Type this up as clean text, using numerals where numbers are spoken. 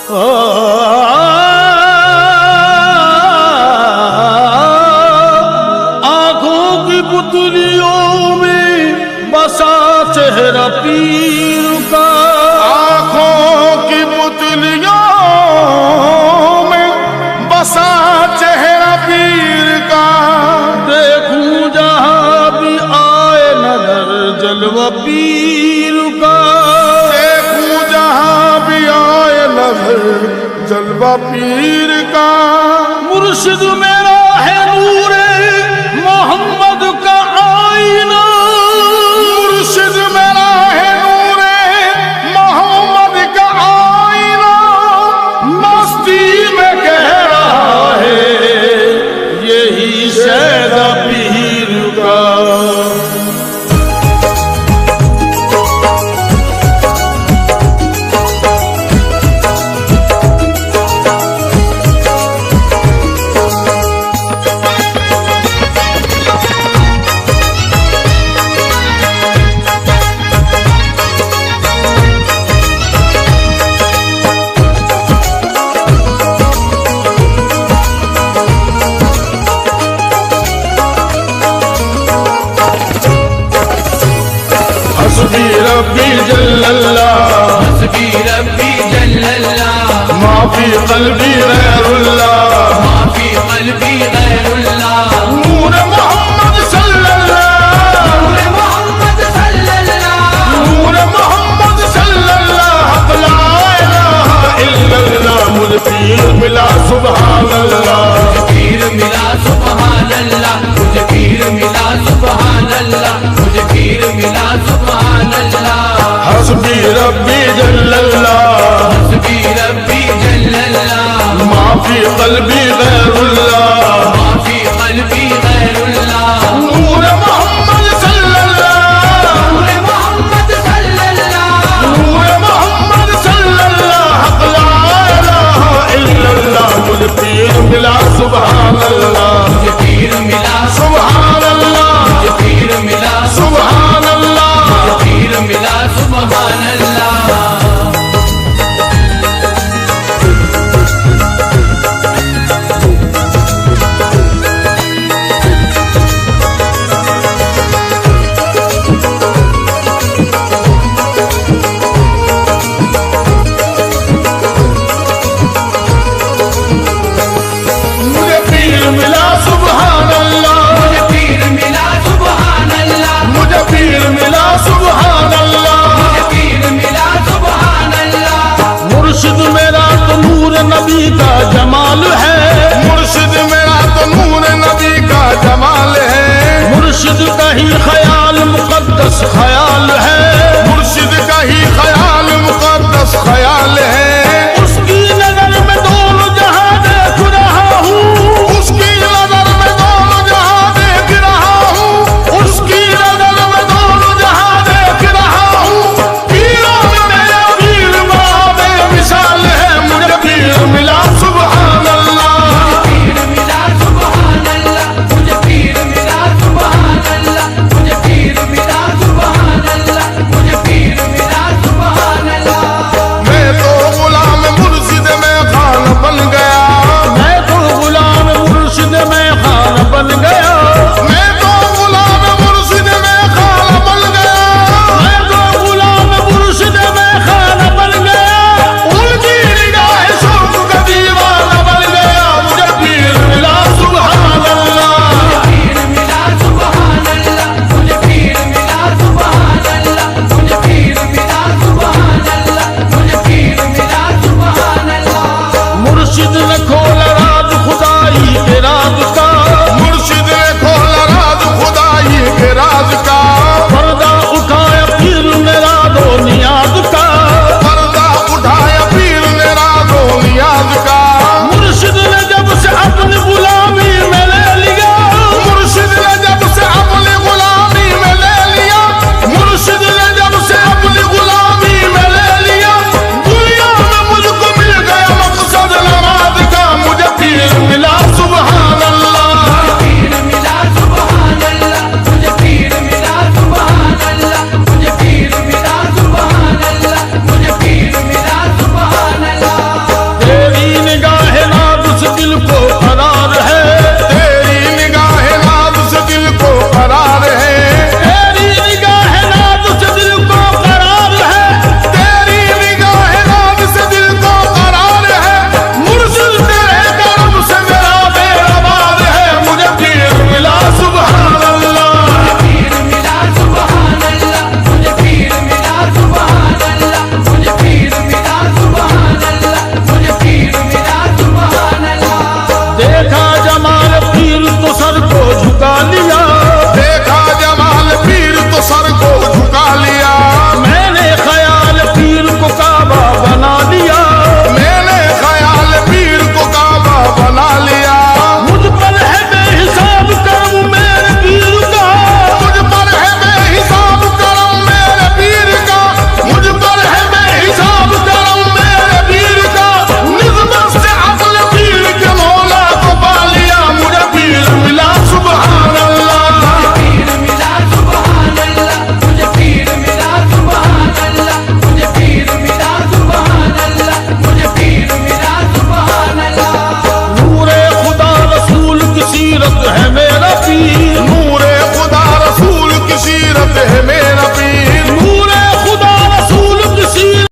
आंखों की पुतलियों में बसा चेहरा पीर का, आंखों की पुतलियों में बसा चेहरा पीर का। देखूं जहां भी आए नजर जलवा पीर का, देखूं जहां भी आए नजर जलवा पीर का। मुर्शिद मेरा है नूरे मोहम्मद का आईना, मुर्शिद मेरा है नूरे मोहम्मद का आईना। मस्ती में कह रहा है यही शहदा पीर का। हस्बी रब्बी जल्लल्लाह, हस्बी रब्बी जल्लल्लाह, माफी क़ल्बी गैरुल्लाह, माफी क़ल्बी गैरुल्लाह। नूर मोहम्मद सल्लल्लाह, नूर मोहम्मद सल्लल्लाह, नूर मोहम्मद सल्लल्लाह। ला इलाहा इल्लल्लाह, मुझे पीर मिला सुभान अल्लाह, पीर मिला सुभान अल्लाह, मुझे पीर मिला सुभान अल्लाह, मुझे पीर मिला सुभान अल्लाह। हस्बी रब्बी जल्लल्लाह, हस्बी रब्बी जल्लल्लाह, माफी क़ल्बी गैरुल्लाह, माफी क़ल्बी गैरुल्लाह। नूर मोहम्मद सल्लल्लाह, नूर मोहम्मद सल्लल्लाह, नूर मोहम्मद सल्लल्लाह। ला इलाहा इल्लल्लाह, मुझे पीर मिला सुभान अल्लाह, मुझे पीर मिला सुभान अल्लाह, मुझे पीर मिला सुभान अल्लाह। मुझे पीर मिला सुभान अल्लाह। मुझे पीर मिला सुभान अल्लाह, मुझे पीर मिला सुभान अल्लाह, मुझे पीर मिला सुभान अल्लाह। मुझे पीर मिला सुभान अल्लाह। मुर्शिद मेरा तो नूर नबी का जमाल है, मुर्शिद मेरा तो नूर नबी का जमाल है, मुर्शिद का ही ख्याल मुकद्दस ख्याल है, मुर्शिद का ही ख्याल मुकद्दस ख्याल है। उसकी नजर में दोनों जहां देख रहा हूँ, उसकी नजर में दोनों जहां देख रहा हूँ, उसकी नजर में दोनों जहां देख रहा हूँ। पीरों में मेरा पीर बड़ा मिसाल है। मुझे पीर मिला सुभान अल्लाह, पीर मिला सुभान अल्लाह, मुझे पीर मिला सुभान अल्लाह, मुझे पीर मिला सुभान अल्लाह, है मेरा